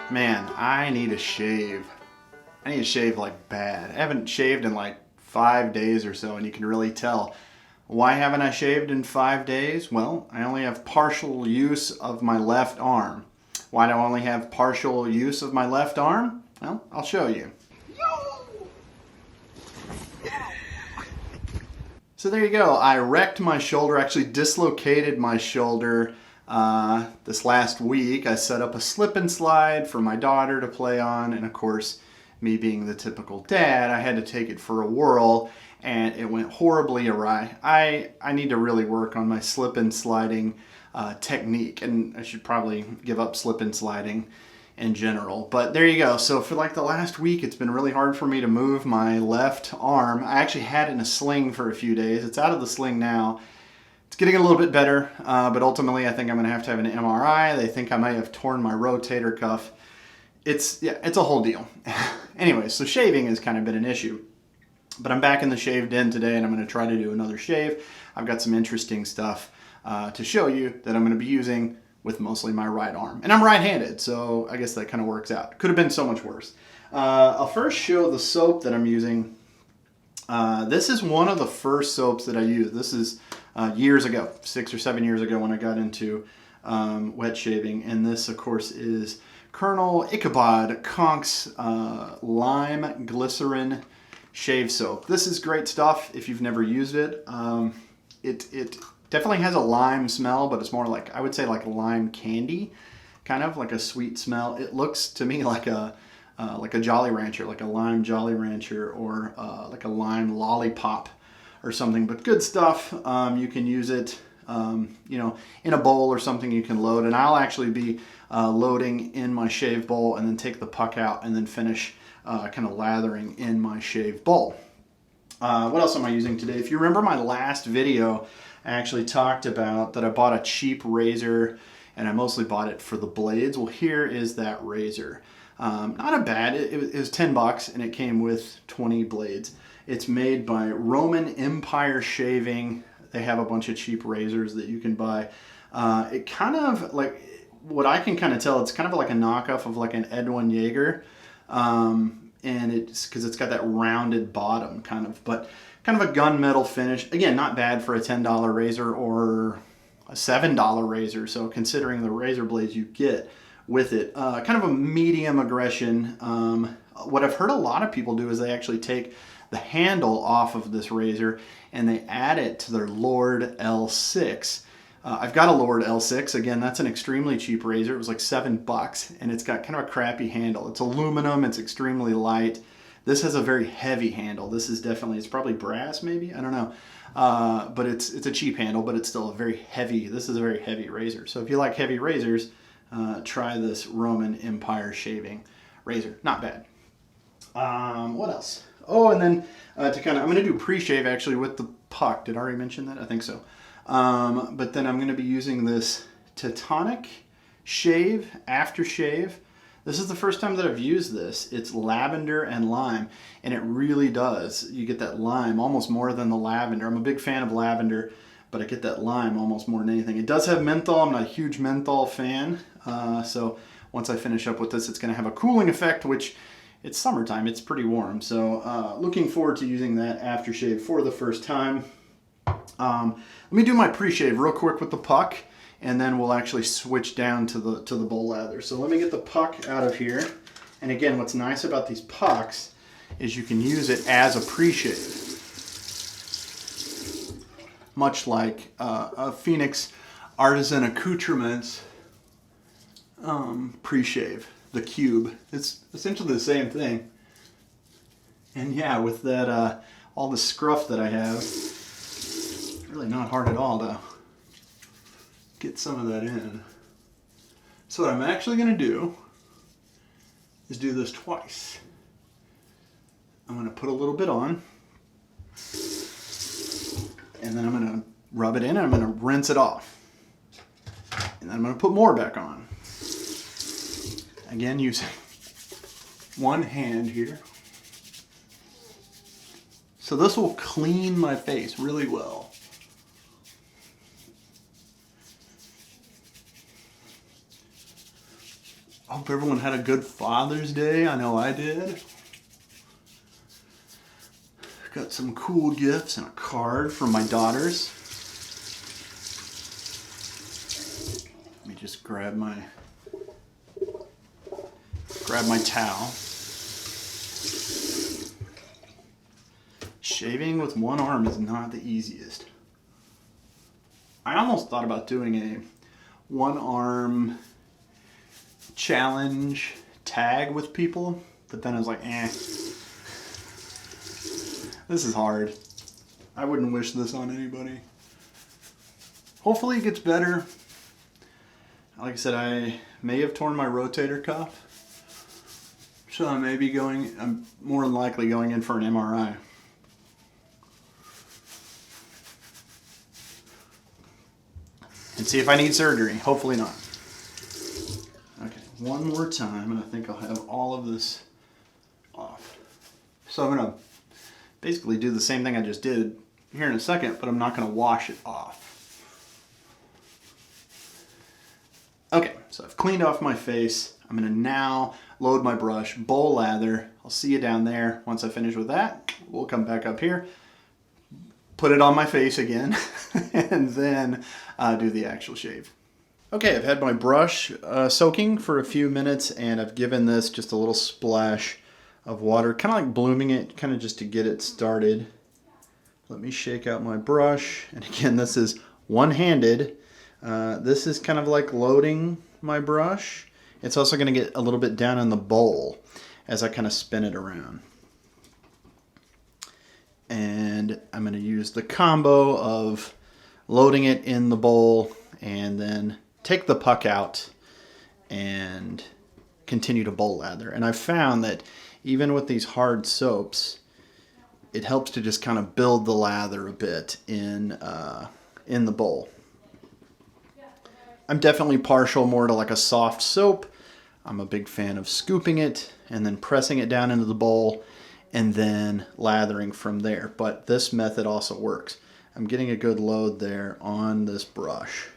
Man, I need a shave. I need to shave like bad. I haven't shaved in like 5 days or so, and you can really tell. Why haven't I shaved in 5 days? Well, I only have partial use of my left arm. Why do I only have partial use of my left arm? Well, I'll show you. So there you go. I wrecked my shoulder, actually dislocated my shoulder this last week. I set up a slip and slide for my daughter to play on, and of course, me being the typical dad, I had to take it for a whirl, and it went horribly awry. I need to really work on my slip and sliding technique, and I should probably give up slip and sliding in general. But there you go. So for like the last week, it's been really hard for me to move my left arm. I actually had it in a sling for a few days. It's out of the sling now. It's getting a little bit better, but ultimately I think I'm going to have an MRI. They think I may have torn my rotator cuff. It's a whole deal. Anyway, so shaving has kind of been an issue. But I'm back in the shave den today, and I'm going to try to do another shave. I've got some interesting stuff to show you that I'm going to be using with mostly my right arm. And I'm right-handed, so I guess that kind of works out. Could have been so much worse. I'll first show the soap that I'm using. This is one of the first soaps that I used. This is years ago, 6 or 7 years ago when I got into wet shaving. And this, of course, is Colonel Ichabod Conk's Lime Glycerin Shave Soap. This is great stuff if you've never used it. It definitely has a lime smell, but it's more like, I would say like lime candy, kind of like a sweet smell. It looks to me like a Jolly Rancher, like a lime Jolly Rancher, or like a lime lollipop or something, but good stuff. You can use it, in a bowl or something you can load, and I'll actually be loading in my shave bowl and then take the puck out and then finish kind of lathering in my shave bowl. What else am I using today? If you remember my last video, I actually talked about that I bought a cheap razor, and I mostly bought it for the blades. Well, here is that razor. Not a bad, it was $10 and it came with 20 blades. It's made by Roman Empire Shaving. They have a bunch of cheap razors that you can buy. It kind of like, what I can kind of tell, it's kind of like a knockoff of like an Edwin Yeager. And it's because it's got that rounded bottom kind of, but kind of a gunmetal finish. Again, not bad for a $10 razor or a $7 razor. So considering the razor blades you get with it, kind of a medium aggression. What I've heard a lot of people do is they actually take the handle off of this razor and they add it to their Lord L6. I've got a Lord L6. Again, that's an extremely cheap razor. It was like $7, and it's got kind of a crappy handle. It's aluminum. It's extremely light. This has a very heavy handle. This is definitely, it's probably brass maybe, I don't know. But it's a cheap handle, but it's still a very heavy, this is a very heavy razor. So if you like heavy razors, try this Roman Empire Shaving razor. Not bad. What else? Oh, and then I'm going to do pre-shave actually with the puck. Did I already mention that? I think so. But then I'm going to be using this Taconic shave, aftershave. This is the first time that I've used this. It's lavender and lime, and it really does. You get that lime almost more than the lavender. I'm a big fan of lavender, but I get that lime almost more than anything. It does have menthol. I'm not a huge menthol fan. So once I finish up with this, it's going to have a cooling effect, which it's summertime. It's pretty warm. So looking forward to using that aftershave for the first time. Let me do my pre-shave real quick with the puck, and then we'll actually switch down to the bowl lather. So let me get the puck out of here. And again, what's nice about these pucks is you can use it as a pre-shave. Much like a Phoenix Artisan Accoutrements pre-shave, the cube. It's essentially the same thing. And yeah, with that, all the scruff that I have, really not hard at all to get some of that in. So what I'm actually going to do is do this twice. I'm going to put a little bit on, and then I'm going to rub it in, and I'm going to rinse it off. And then I'm going to put more back on. Again, using one hand here. So this will clean my face really well. Hope everyone had a good Father's Day. I know I did. Got some cool gifts and a card from my daughters. Let me just grab my towel. Shaving with one arm is not the easiest. I almost thought about doing a one arm challenge tag with people, but then I was like, this is hard. I wouldn't wish this on anybody. Hopefully it gets better. Like I said, I may have torn my rotator cuff. So I'm more than likely going in for an MRI. And see if I need surgery. Hopefully not. Okay, one more time and I think I'll have all of this off. So I'm going to basically do the same thing I just did here in a second, but I'm not going to wash it off. Okay, so I've cleaned off my face. I'm going to now load my brush, bowl lather. I'll see you down there. Once I finish with that, we'll come back up here, put it on my face again, and then do the actual shave. Okay, I've had my brush soaking for a few minutes, and I've given this just a little splash of water, kind of like blooming it, kind of just to get it started. Let me shake out my brush, and again, this is one-handed. This is kind of like loading my brush. It's also going to get a little bit down in the bowl as I kind of spin it around. And I'm going to use the combo of loading it in the bowl and then take the puck out and continue to bowl lather. And I've found that even with these hard soaps, it helps to just kind of build the lather a bit in the bowl. I'm definitely partial more to like a soft soap. I'm a big fan of scooping it and then pressing it down into the bowl and then lathering from there. But this method also works. I'm getting a good load there on this brush.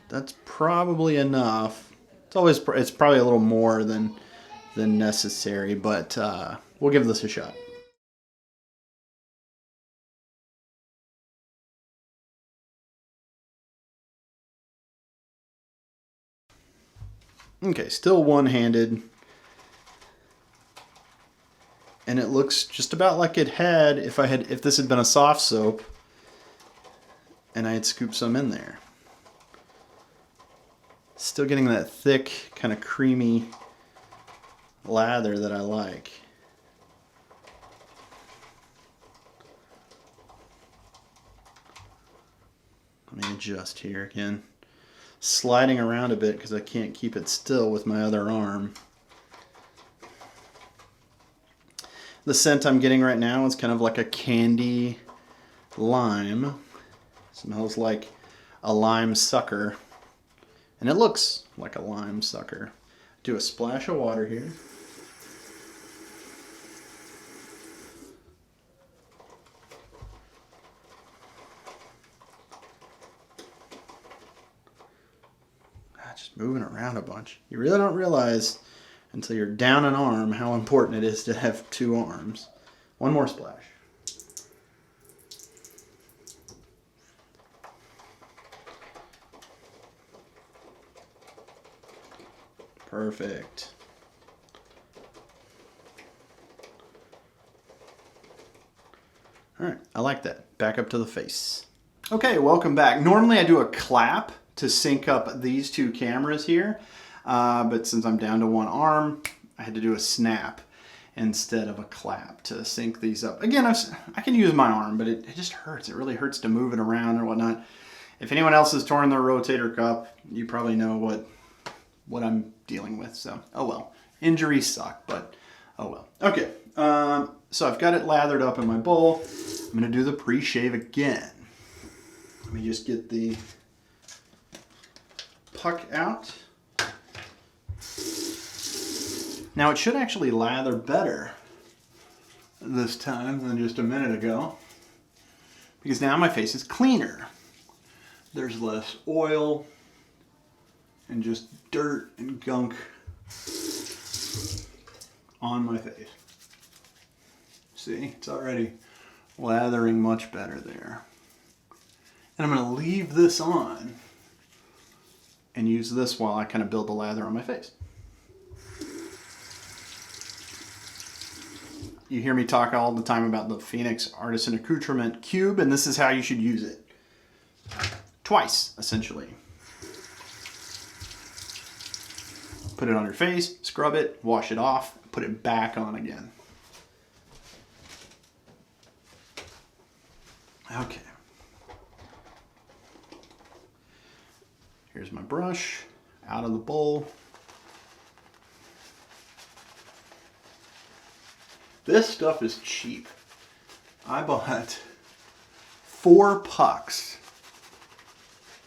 That's probably enough. It's probably a little more than necessary, but we'll give this a shot. Okay, still one-handed. And it looks just about like it had if this had been a soft soap and I had scooped some in there. Still getting that thick, kind of creamy lather that I like. Let me adjust here again. Sliding around a bit because I can't keep it still with my other arm. The scent I'm getting right now is kind of like a candy lime. Smells like a lime sucker. And it looks like a lime sucker. Do a splash of water here. Just moving around a bunch. You really don't realize until you're down an arm how important it is to have two arms. One more splash. Perfect. All right, I like that. Back up to the face. Okay, welcome back. Normally I do a clap to sync up these two cameras here, but since I'm down to one arm, I had to do a snap instead of a clap to sync these up. Again, I can use my arm, but it just hurts. It really hurts to move it around or whatnot. If anyone else has torn their rotator cuff, you probably know what I'm dealing with. So, oh well. Injuries suck, but oh well. Okay, so I've got it lathered up in my bowl. I'm going to do the pre-shave again. Let me just get the puck out. Now it should actually lather better this time than just a minute ago, because now my face is cleaner. there's less oil and just dirt and gunk on my face. See, it's already lathering much better there. And I'm going to leave this on and use this while I kind of build the lather on my face. You hear me talk all the time about the Phoenix Artisan Accoutrement Cube, and this is how you should use it. Twice, essentially. Put it on your face, scrub it, wash it off, put it back on again. Okay. Here's my brush, out of the bowl. This stuff is cheap. I bought 4 pucks.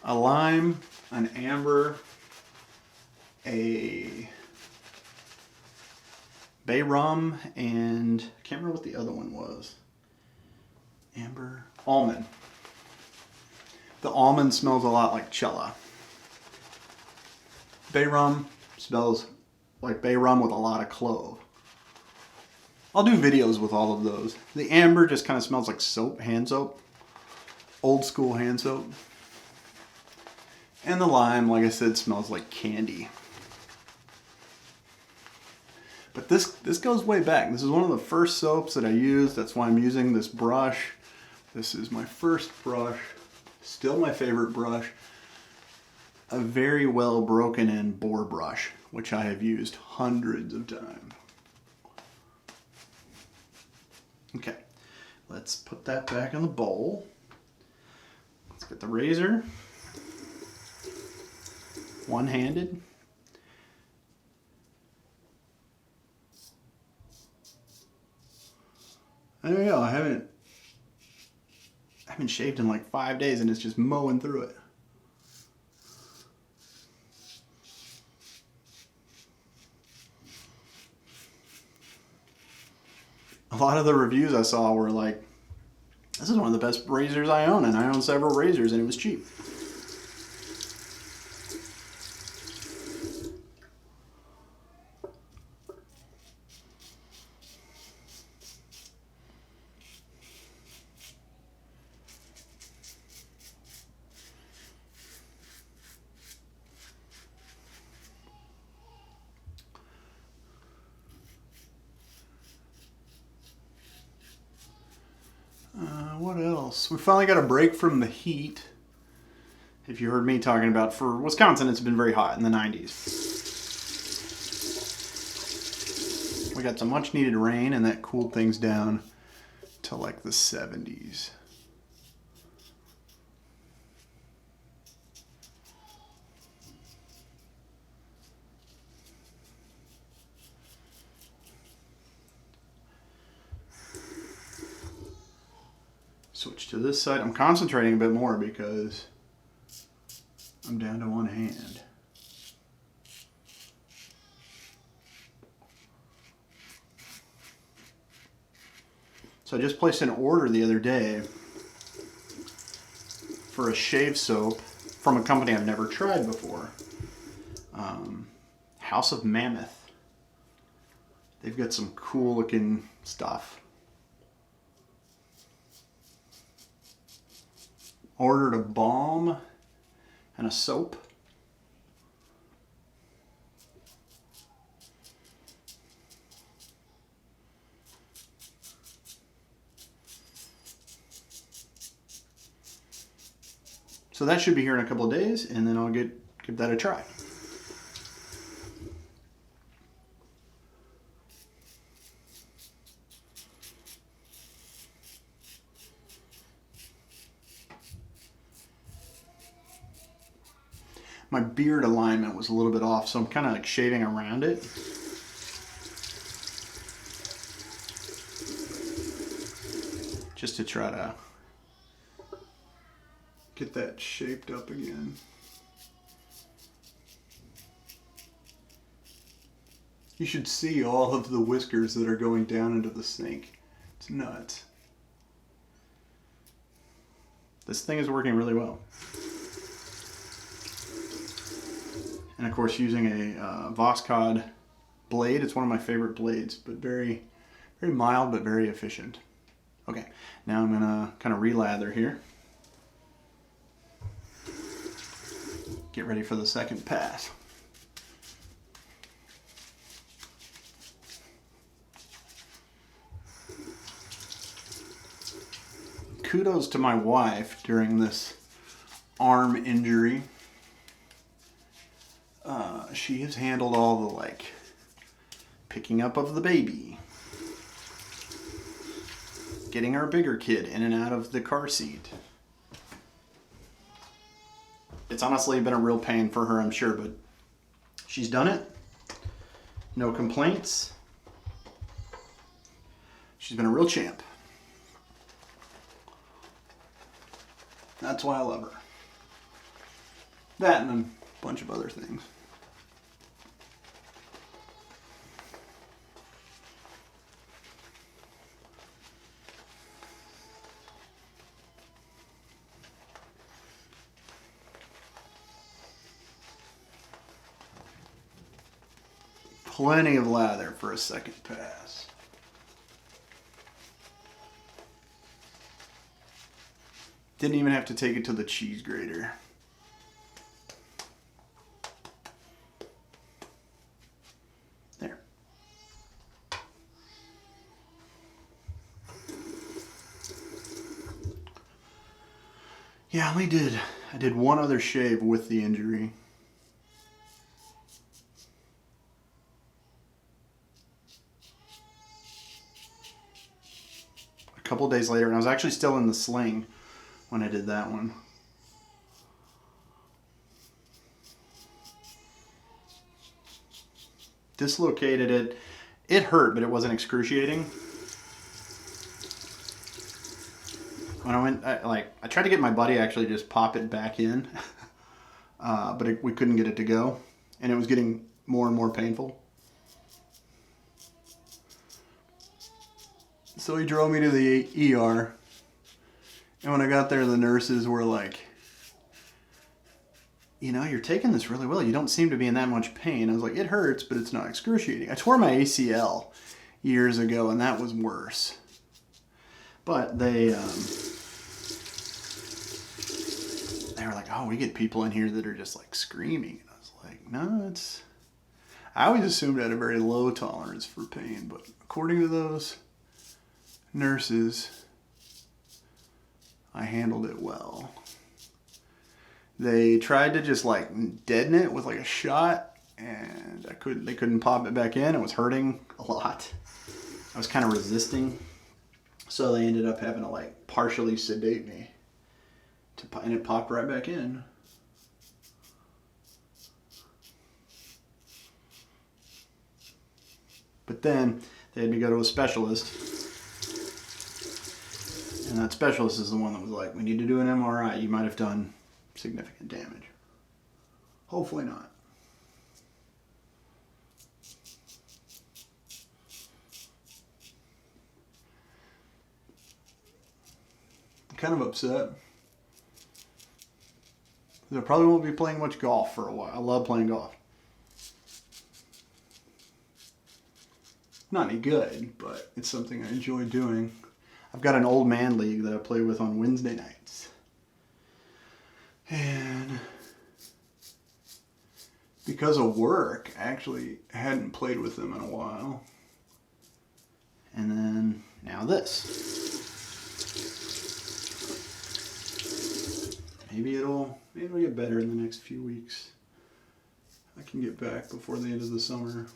A lime, an amber, a bay rum, and I can't remember what the other one was. Amber, almond. The almond smells a lot like cella. Bay rum smells like bay rum with a lot of clove. I'll do videos with all of those. The amber just kind of smells like soap, hand soap. Old school hand soap. And the lime, like I said, smells like candy. But this goes way back. This is one of the first soaps that I used. That's why I'm using this brush. This is my first brush. Still my favorite brush. A very well broken in Boar brush, which I have used hundreds of times. Okay, let's put that back in the bowl. Let's get the razor. One-handed. There we go. I haven't shaved in like 5 days and it's just mowing through it. A lot of the reviews I saw were like, this is one of the best razors I own, and I own several razors and it was cheap. What else? We finally got a break from the heat. If you heard me talking about, for Wisconsin, it's been very hot in the 90s. We got some much needed rain and that cooled things down to like the 70s. Switch to this side. I'm concentrating a bit more because I'm down to one hand. So I just placed an order the other day for a shave soap from a company I've never tried before. House of Mammoth. They've got some cool looking stuff. Ordered a balm and a soap. So that should be here in a couple of days, and then I'll give that a try. My beard alignment was a little bit off, so I'm kind of like shaving around it. Just to try to get that shaped up again. You should see all of the whiskers that are going down into the sink. It's nuts. This thing is working really well. And of course using a Voskhod blade. It's one of my favorite blades, but very, very mild, but very efficient. Okay, now I'm gonna kind of relather here. Get ready for the second pass. Kudos to my wife during this arm injury. She has handled all the like picking up of the baby, getting our bigger kid in and out of the car seat. It's honestly been a real pain for her, I'm sure, but she's done it. No complaints. She's been a real champ. That's why I love her. That and a bunch of other things. Plenty of lather for a second pass. Didn't even have to take it to the cheese grater. There. Yeah, I did one other shave with the injury. A couple days later, and I was actually still in the sling when I did that one. Dislocated it. It hurt, but it wasn't excruciating. When I went, I tried to get my buddy actually just pop it back in, but we couldn't get it to go, and it was getting more and more painful. So he drove me to the ER. And when I got there, the nurses were like, you know, you're taking this really well. You don't seem to be in that much pain. I was like, it hurts, but it's not excruciating. I tore my ACL years ago, and that was worse. But they were like, oh, we get people in here that are just like screaming. And I was like, no, I always assumed I had a very low tolerance for pain, but according to those nurses, I handled it well. They tried to just like deaden it with like a shot, and they couldn't pop it back in. It was hurting a lot. I was kind of resisting. So they ended up having to like partially sedate me, and it popped right back in. But then they had me go to a specialist. And that specialist is the one that was like, we need to do an MRI. You might have done significant damage. Hopefully not. I'm kind of upset. I probably won't be playing much golf for a while. I love playing golf. Not any good, but it's something I enjoy doing. I've got an old man league that I play with on Wednesday nights. And because of work, I actually hadn't played with them in a while. And then now this. Maybe it'll get better in the next few weeks. I can get back before the end of the summer.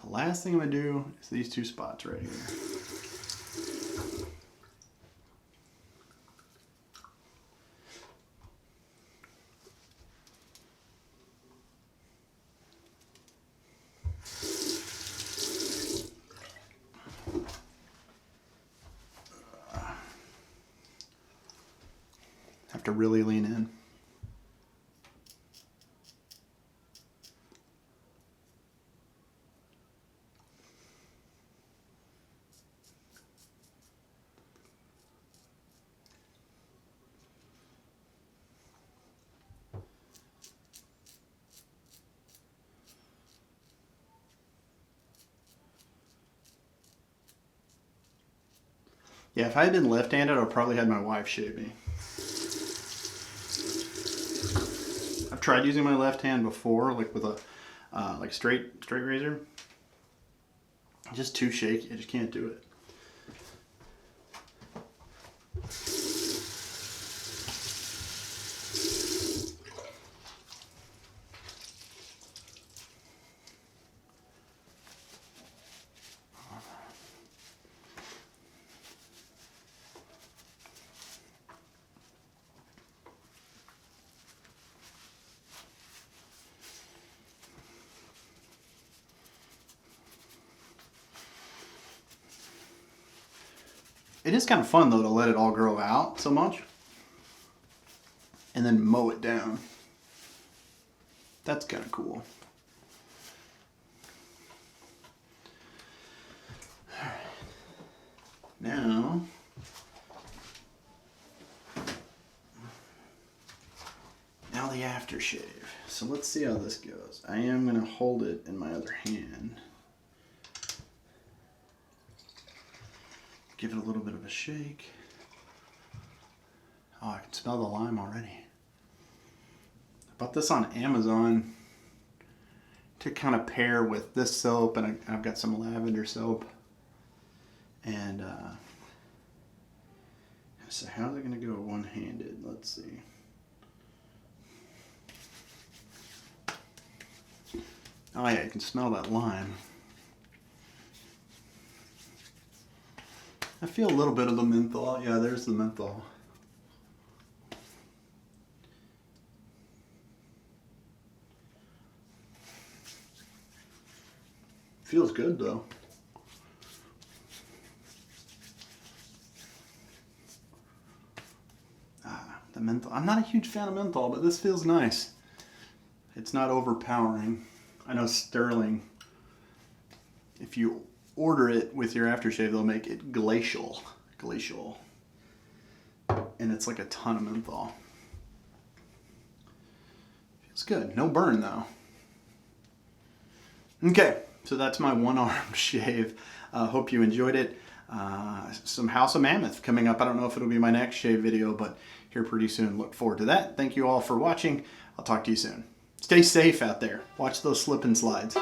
The last thing I'm going to do is these two spots right here. Have to really lean in. Yeah, if I had been left-handed, I would probably had my wife shave me. I've tried using my left hand before, like with a like straight razor. Just too shaky. I just can't do it. It is kind of fun though to let it all grow out so much and then mow it down. That's kind of cool. All right. Now the aftershave. So let's see how this goes. I am going to hold it in my other hand. Give it a little bit of a shake. Oh, I can smell the lime already. I bought this on Amazon to kind of pair with this soap, and I've got some lavender soap. And so how's it going to go one-handed? Let's see. Oh yeah, you can smell that lime. I feel a little bit of the menthol. Yeah, there's the menthol. Feels good though. The menthol. I'm not a huge fan of menthol, but this feels nice. It's not overpowering. I know Sterling, if you order it with your aftershave, they'll make it glacial. And it's like a ton of menthol. Feels good. No burn though. Okay, so that's my one-arm shave. Hope you enjoyed it. Some House of Mammoth coming up. I don't know if it'll be my next shave video, but here pretty soon. Look forward to that. Thank you all for watching. I'll talk to you soon. Stay safe out there. Watch those slip and slides.